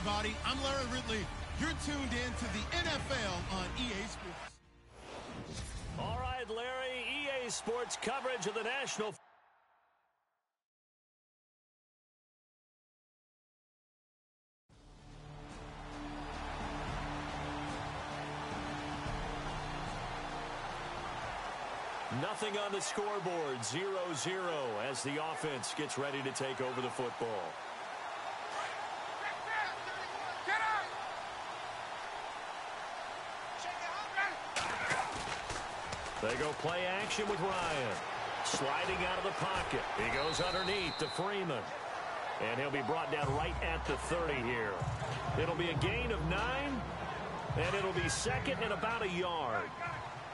everybody. I'm Larry Ridley. You're tuned in to the NFL on EA Sports. All right, Larry, EA Sports coverage of the National. Nothing on the scoreboard, 0-0 as the offense gets ready to take over the football. They go play action with Ryan. Sliding out of the pocket. He goes underneath to Freeman. And he'll be brought down right at the 30 here. It'll be a gain of 9, and it'll be second and about a yard.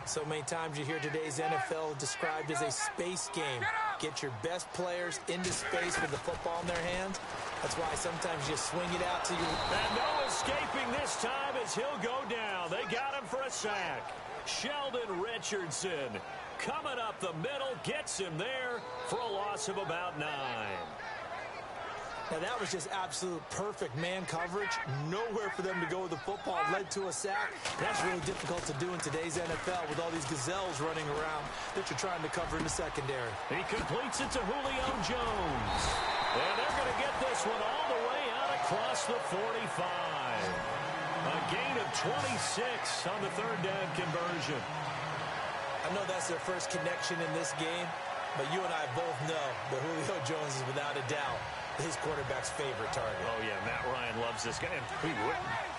So many times you hear today's NFL described as a space game. Get your best players into space with the football in their hands. That's why sometimes you swing it out to your... And no escaping this time as he'll go down. They got him for a sack. Sheldon Richardson coming up the middle, gets him there for a loss of about 9. Now, that was just absolute perfect man coverage. Nowhere for them to go with the football. Led to a sack. That's really difficult to do in today's NFL with all these gazelles running around that you're trying to cover in the secondary. He completes it to Julio Jones. And they're going to get this one all the way out across the 45. A gain of 26 on the third down conversion. I know that's their first connection in this game, but you and I both know that Julio Jones is without a doubt his quarterback's favorite target. Oh, yeah, Matt Ryan loves this guy.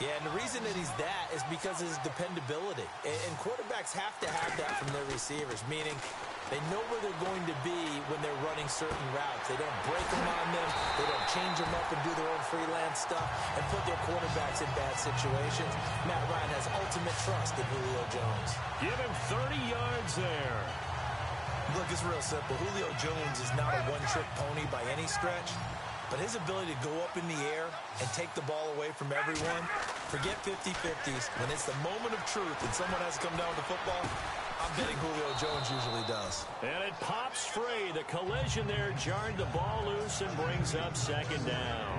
Yeah, and the reason that he's that is because of his dependability. And quarterbacks have to have that from their receivers, meaning they know where they're going to be when they're running certain routes. They don't break them on them. They don't change them up and do their own freelance stuff and put their quarterbacks in bad situations. Matt Ryan has ultimate trust in Julio Jones. Give him 30 yards there. Look, it's real simple. Julio Jones is not a one-trick pony by any stretch. But his ability to go up in the air and take the ball away from everyone, forget 50-50s. When it's the moment of truth and someone has to come down with the football, I'm betting Julio Jones usually does. And it pops free. The collision there jarred the ball loose and brings up second down.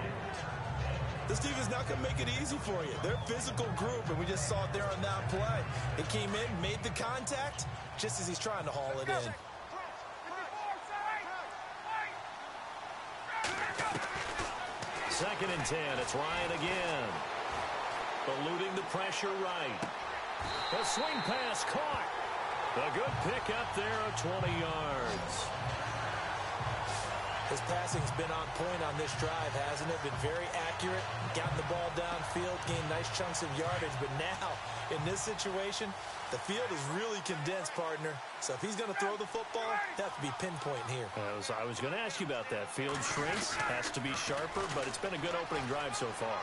This team is not going to make it easy for you. They're a physical group, and we just saw it there on that play. It came in, made the contact, just as he's trying to haul it in. Second and 10. It's Ryan again. Eluding the pressure right. A swing pass caught. A good pickup there of 20 yards. His passing's been on point on this drive, hasn't it? Been very accurate. Gotten the ball downfield, gained nice chunks of yardage. But now, in this situation, the field is really condensed, partner. So if he's going to throw the football, that have to be pinpoint here. I was going to ask you about that. Field shrinks, has to be sharper, but it's been a good opening drive so far.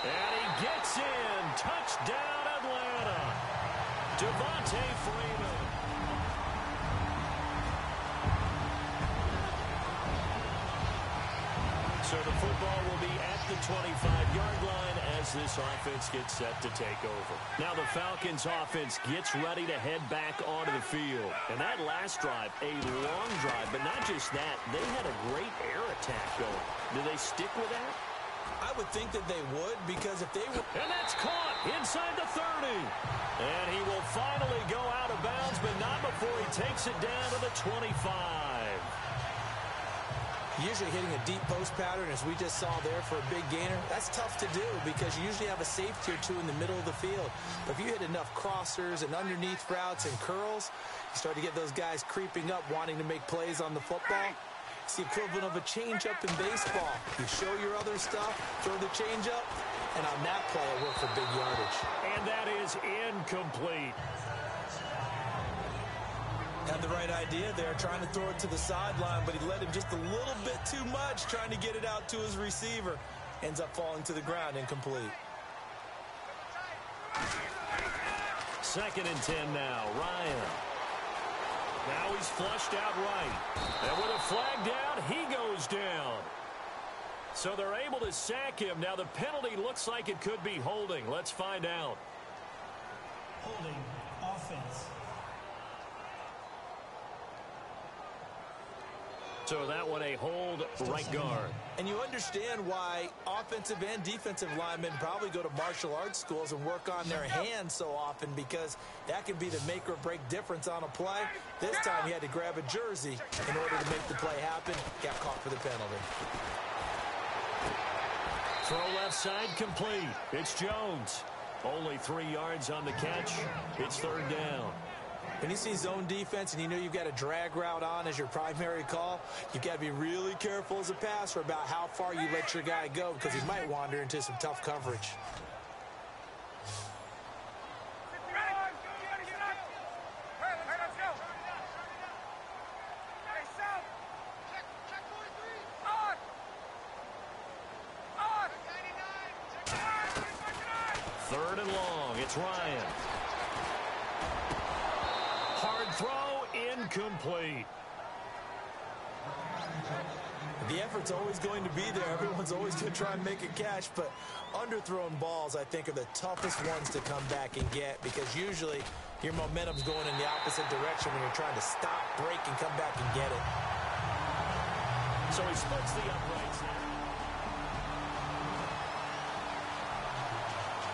And he gets in. Touchdown, Atlanta. Devontae Freeman. So the football will be at the 25-yard line as this offense gets set to take over. Now the Falcons offense gets ready to head back onto the field. And that last drive, a long drive, but not just that. They had a great air attack going. Do they stick with that? I would think that they would, because if they were... And that's caught inside the 30. And he will finally go out of bounds, but not before he takes it down to the 25. Usually hitting a deep post pattern, as we just saw there for a big gainer, that's tough to do because you usually have a safety or two in the middle of the field. But if you hit enough crossers and underneath routes and curls, you start to get those guys creeping up, wanting to make plays on the football. It's the equivalent of a changeup in baseball. You show your other stuff, throw the changeup, and on that play, it worked for big yardage. And that is incomplete. Had the right idea there, trying to throw it to the sideline, but he led him just a little bit too much, trying to get it out to his receiver. Ends up falling to the ground, incomplete. Second and 10 now, Ryan. Now he's flushed out right. And with a flag down, he goes down. So they're able to sack him. Now the penalty looks like it could be holding. Let's find out. Holding, offense. So that one a hold right guard. And you understand why offensive and defensive linemen probably go to martial arts schools and work on their hands so often, because that can be the make or break difference on a play. This time he had to grab a jersey in order to make the play happen. Got caught for the penalty. Throw left side complete. It's Jones. Only 3 yards on the catch. It's third down. When you see zone defense and you know you've got a drag route on as your primary call, you've got to be really careful as a passer about how far you let your guy go, because he might wander into some tough coverage. Third and long. It's Ryan. Hard throw, incomplete. The effort's always going to be there. Everyone's always going to try and make a catch, but underthrown balls, I think, are the toughest ones to come back and get, because usually your momentum's going in the opposite direction when you're trying to stop, break, and come back and get it. So he splits the uprights here.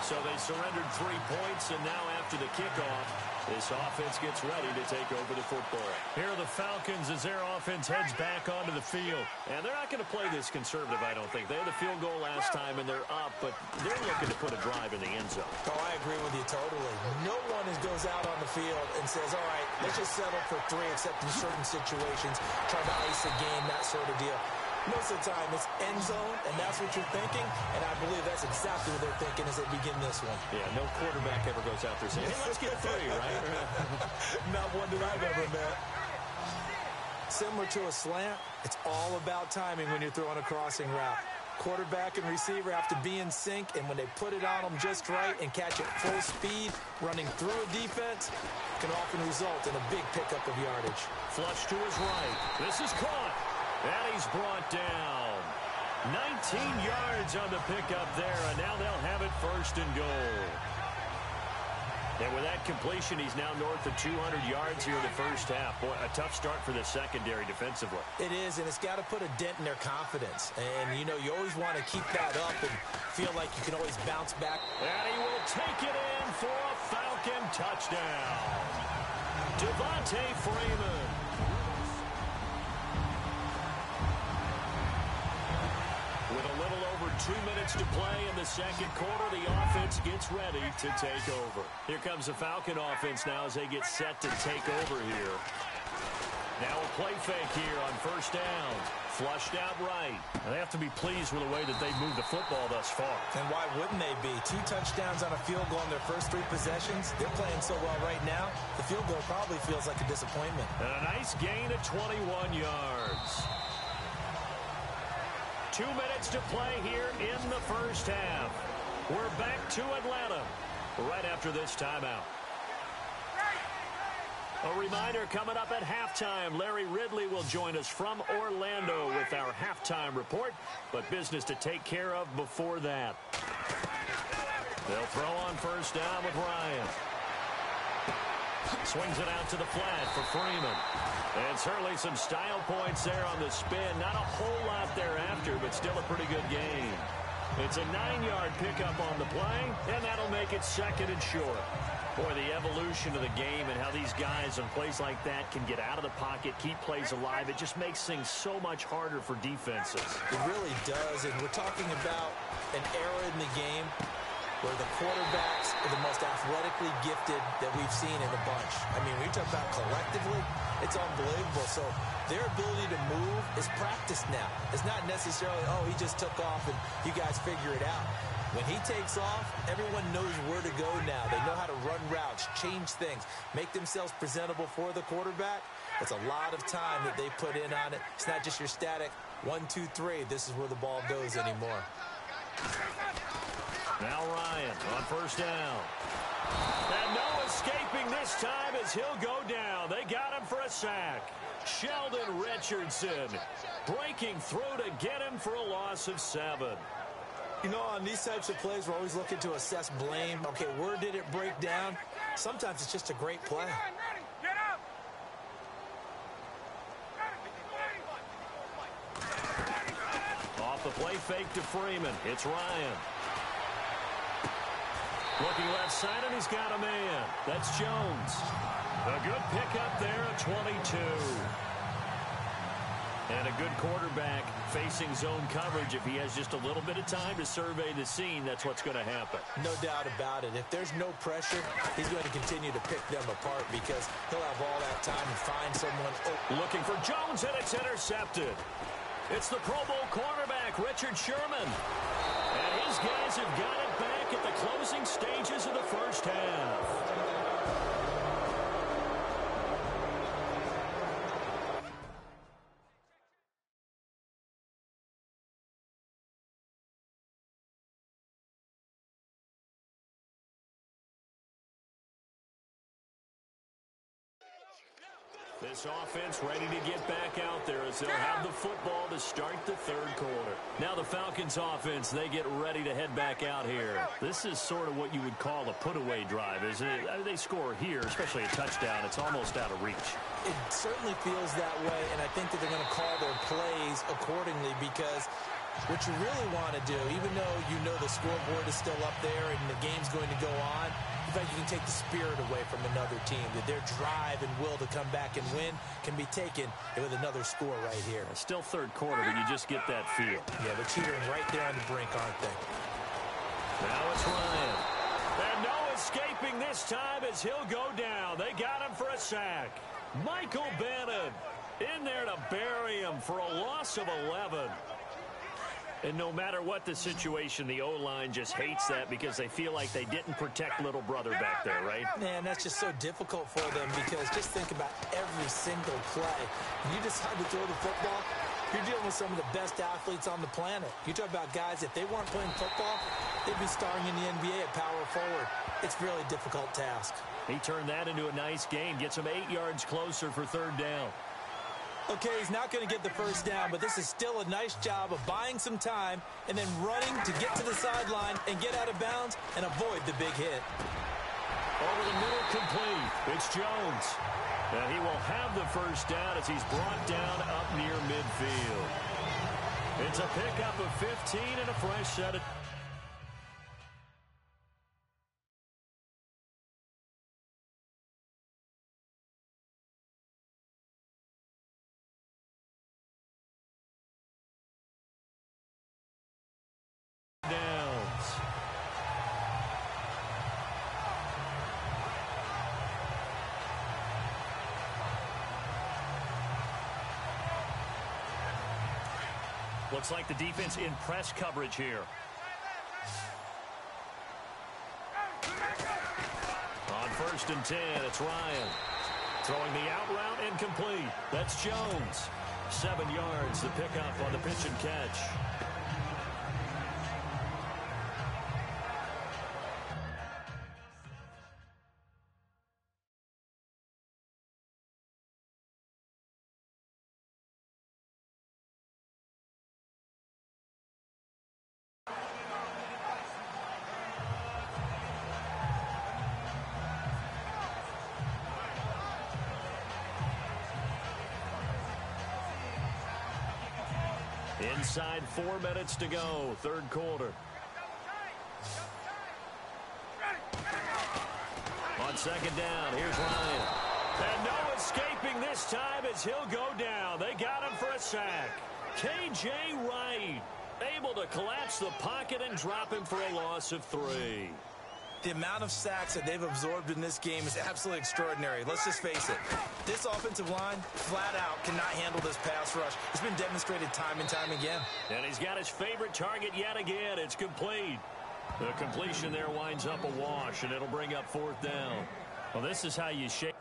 So they surrendered 3 points, and now after the kickoff, this offense gets ready to take over the football. Here are the Falcons as their offense heads back onto the field. And they're not going to play this conservative, I don't think. They had a field goal last time, and they're up, but they're looking to put a drive in the end zone. Oh, I agree with you totally. No one goes out on the field and says, all right, let's just settle for 3, except in certain situations, trying to ice a game, that sort of deal. Most of the time, it's end zone, and that's what you're thinking, and I believe that's exactly what they're thinking as they begin this one. Yeah, no quarterback ever goes out there saying, hey, let's get 3, right? Not one that I've ever met. Similar to a slant, it's all about timing when you're throwing a crossing route. Quarterback and receiver have to be in sync, and when they put it on them just right and catch it full speed, running through a defense, can often result in a big pickup of yardage. Flush to his right. This is caught. And he's brought down. 19 yards on the pickup there, and now they'll have it first and goal. And with that completion, he's now north of 200 yards here in the first half. Boy, a tough start for the secondary defensively. It is, and it's got to put a dent in their confidence. And, you know, you always want to keep that up and feel like you can always bounce back. And he will take it in for a Falcon touchdown. Devontae Freeman. With a little over 2 minutes to play in the second quarter, the offense gets ready to take over. Here comes the Falcon offense now as they get set to take over here. Now a play fake here on first down. Flushed out right. They have to be pleased with the way that they've moved the football thus far. And why wouldn't they be? 2 touchdowns on a field goal in their first 3 possessions. They're playing so well right now, the field goal probably feels like a disappointment. And a nice gain of 21 yards. 2 minutes to play here in the first half. We're back to Atlanta right after this timeout. A reminder, coming up at halftime, Larry Ridley will join us from Orlando with our halftime report, but business to take care of before that. They'll throw on first down with Ryan. Swings it out to the flat for Freeman. And certainly some style points there on the spin. Not a whole lot thereafter, but still a pretty good game. It's a 9-yard pickup on the play, and that'll make it second and short. Boy, the evolution of the game and how these guys on plays like that can get out of the pocket, keep plays alive, it just makes things so much harder for defenses. It really does, and we're talking about an era in the game where the quarterbacks are the most athletically gifted that we've seen in a bunch. I mean, when you talk about collectively, it's unbelievable. So their ability to move is practiced now. It's not necessarily, oh, he just took off and you guys figure it out. When he takes off, everyone knows where to go now. They know how to run routes, change things, make themselves presentable for the quarterback. It's a lot of time that they put in on it. It's not just your static 1, 2, 3. This is where the ball goes anymore. Now Ryan on first down. And no escaping this time as he'll go down. They got him for a sack. Sheldon Richardson breaking through to get him for a loss of 7. You know, on these types of plays, we're always looking to assess blame. Okay, where did it break down? Sometimes it's just a great play. The play fake to Freeman. It's Ryan. Looking left side, and he's got a man. That's Jones. A good pickup there at 22. And a good quarterback facing zone coverage. If he has just a little bit of time to survey the scene, that's what's going to happen. No doubt about it. If there's no pressure, he's going to continue to pick them apart because he'll have all that time to find someone open. Looking for Jones, and it's intercepted. It's the Pro Bowl cornerback, Richard Sherman. And his guys have got it back at the closing stages of the first half. This offense ready to get back out there as they'll have the football to start the third quarter. Now the Falcons offense, they get ready to head back out here. This is sort of what you would call a put-away drive, isn't it? They score here, especially a touchdown. It's almost out of reach. It certainly feels that way, and I think that they're going to call their plays accordingly because what you really want to do, even though you know the scoreboard is still up there and the game's going to go on, in fact, you can take the spirit away from another team, that their drive and will to come back and win can be taken with another score right here. It's still third quarter, but you just get that feel. Yeah, they're teetering right there on the brink, aren't they? Now it's Ryan. And no escaping this time as he'll go down. They got him for a sack. Michael Bannon in there to bury him for a loss of 11. And no matter what the situation, the O-line just hates that because they feel like they didn't protect little brother back there, right? Man, that's just so difficult for them because just think about every single play. When you decide to throw the football, you're dealing with some of the best athletes on the planet. You talk about guys, if they weren't playing football, they'd be starring in the NBA at power forward. It's a really difficult task. He turned that into a nice gain, gets him 8 yards closer for third down. Okay, he's not going to get the first down, but this is still a nice job of buying some time and then running to get to the sideline and get out of bounds and avoid the big hit. Over the middle, complete. It's Jones. And he will have the first down as he's brought down up near midfield. It's a pickup of 15 and a fresh set of... downs. Looks like the defense in press coverage here. On 1st and 10, it's Ryan. Throwing the out route incomplete. That's Jones. 7 yards, the pickup on the pitch and catch. Inside 4 minutes to go, third quarter. On second down, here's Ryan. And no escaping this time as he'll go down. They got him for a sack. K.J. Wright able to collapse the pocket and drop him for a loss of 3. The amount of sacks that they've absorbed in this game is absolutely extraordinary. Let's just face it. This offensive line, flat out, cannot handle this pass rush. It's been demonstrated time and time again. And he's got his favorite target yet again. It's complete. The completion there winds up a wash, and it'll bring up 4th down. Well, this is how you shake.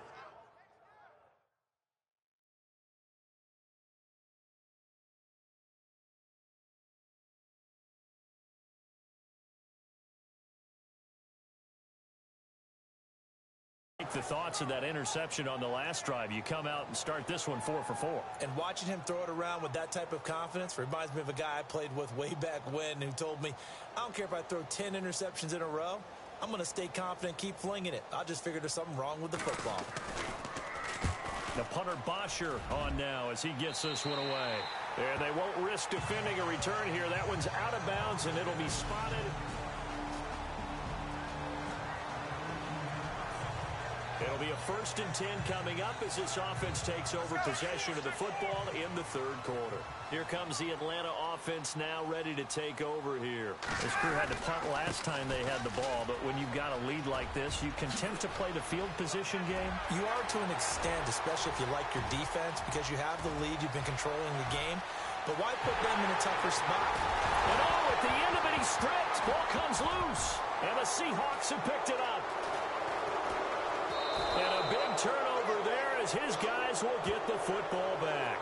The thoughts of that interception on the last drive. You come out and start this one 4 for 4. And watching him throw it around with that type of confidence reminds me of a guy I played with way back when who told me, I don't care if I throw 10 interceptions in a row. I'm going to stay confident, keep flinging it. I just figured there's something wrong with the football. The punter Bosher on now as he gets this one away. And they won't risk defending a return here. That one's out of bounds, and it'll be spotted. It'll be a 1st and 10 coming up as this offense takes over possession of the football in the 3rd quarter. Here comes the Atlanta offense now ready to take over here. This crew had to punt last time they had the ball, but when you've got a lead like this, you can tend to play the field position game. You are to an extent, especially if you like your defense, because you have the lead, you've been controlling the game. But why put them in a tougher spot? And at the end of it, he's stripped. Ball comes loose. And the Seahawks have picked it up. And a big turnover there as his guys will get the football back.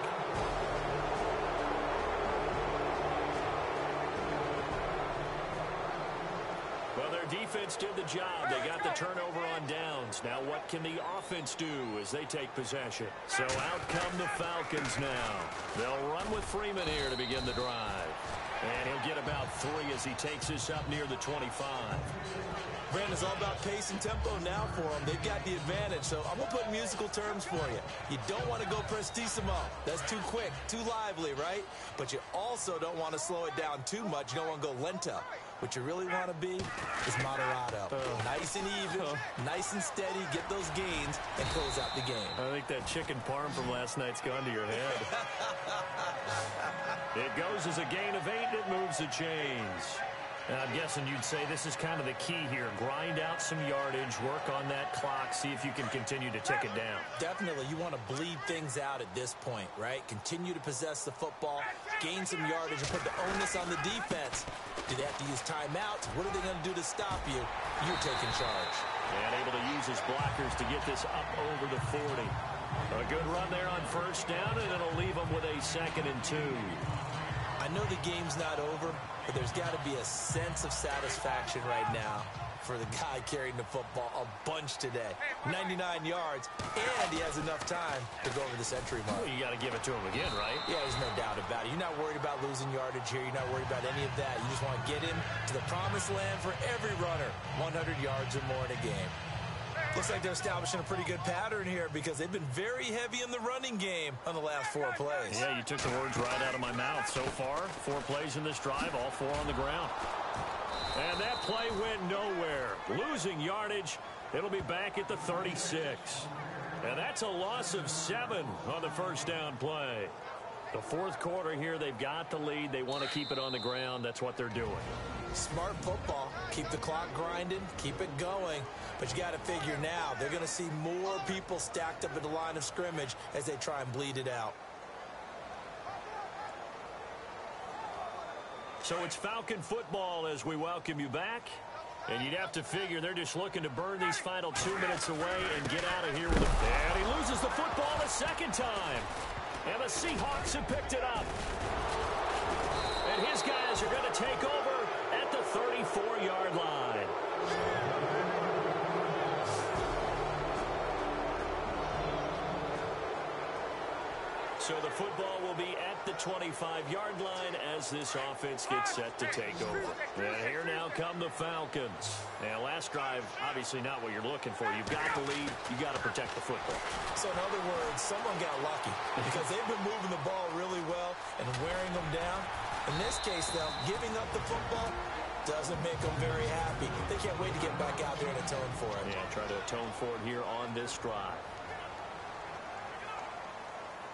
Well, their defense did the job. They got the turnover on downs. Now what can the offense do as they take possession? So out come the Falcons now. They'll run with Freeman here to begin the drive. And he'll get about 3 as he takes this up near the 25. Brandon, it's all about pace and tempo now for them. They've got the advantage, so I'm going to put musical terms for you. You don't want to go prestissimo. That's too quick, too lively, right? But you also don't want to slow it down too much. You don't want to go lento. What you really want to be is moderato. Nice and even, nice and steady, get those gains, and close out the game. I think that chicken parm from last night's gone to your head. It goes as a gain of 8, and it moves the chains. And I'm guessing you'd say this is kind of the key here. Grind out some yardage, work on that clock, see if you can continue to tick it down. Definitely. You want to bleed things out at this point, right? Continue to possess the football, gain some yardage, and put the onus on the defense. Do they have to use timeouts? What are they going to do to stop you? You're taking charge. And able to use his blockers to get this up over the 40. A good run there on 1st down, and it'll leave them with a 2nd and 2. I know the game's not over, but there's got to be a sense of satisfaction right now for the guy carrying the football a bunch today. 99 yards, and he has enough time to go over the century mark. Well, you got to give it to him again, right? Yeah, there's no doubt about it. You're not worried about losing yardage here. You're not worried about any of that. You just want to get him to the promised land for every runner, 100 yards or more in a game. Looks like they're establishing a pretty good pattern here because they've been very heavy in the running game on the last 4 plays. Yeah, you took the words right out of my mouth. So far, 4 plays in this drive, all 4 on the ground. And that play went nowhere. Losing yardage, it'll be back at the 36. And that's a loss of 7 on the 1st down play. The 4th quarter here, they've got the lead. They want to keep it on the ground. That's what they're doing. Smart football. Keep the clock grinding. Keep it going. But you got to figure now, they're going to see more people stacked up at the line of scrimmage as they try and bleed it out. So it's Falcon football as we welcome you back. And you'd have to figure they're just looking to burn these final 2 minutes away and get out of here with a... And he loses the football the 2nd time. And the Seahawks have picked it up. And his guys are going to take over at the 34-yard line. So the football will be at the 25-yard line as this offense gets set to take over. And here now come the Falcons. Now, last drive, obviously not what you're looking for. You've got the lead. You've got to protect the football. So in other words, someone got lucky because they've been moving the ball really well and wearing them down. In this case, though, giving up the football doesn't make them very happy. They can't wait to get back out there and atone for it. Yeah, try to atone for it here on this drive.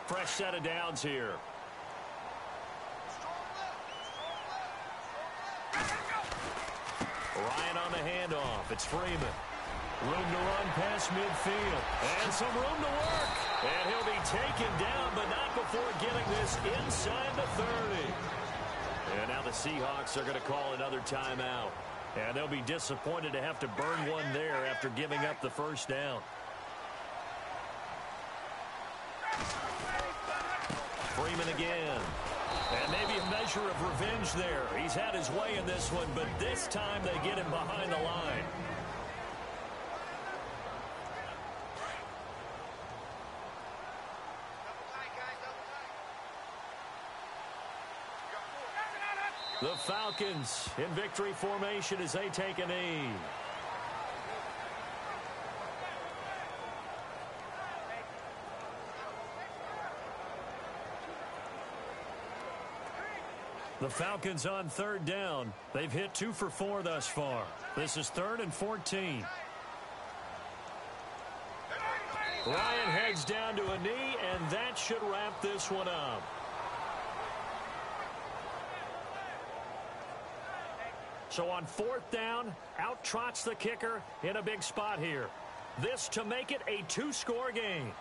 Fresh set of downs here. Ryan on the handoff. It's Freeman. Room to run past midfield. And some room to work. And he'll be taken down, but not before getting this inside the 30. And now the Seahawks are going to call another timeout. And they'll be disappointed to have to burn one there after giving up the 1st down. Freeman again. And maybe a measure of revenge there. He's had his way in this one, but this time they get him behind the line. The Falcons in victory formation as they take a knee. The Falcons on third down. They've hit 2 for 4 thus far. This is 3rd and 14. Ryan heads down to a knee, and that should wrap this one up. So on 4th down, out trots the kicker in a big spot here. This to make it a 2-score game.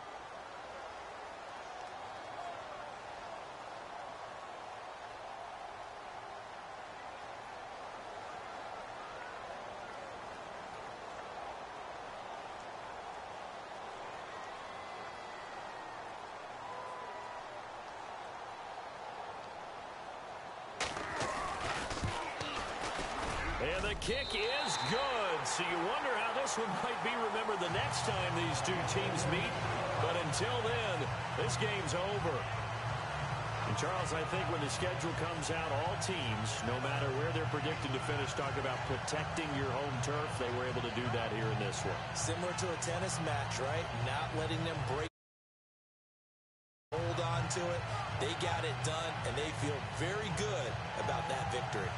And the kick is good. So you wonder how this one might be remembered the next time these two teams meet. But until then, this game's over. And Charles, I think when the schedule comes out, all teams, no matter where they're predicted to finish, talk about protecting your home turf. They were able to do that here in this one. Similar to a tennis match, right? Not letting them break. Hold on to it. They got it done, and they feel very good about that victory.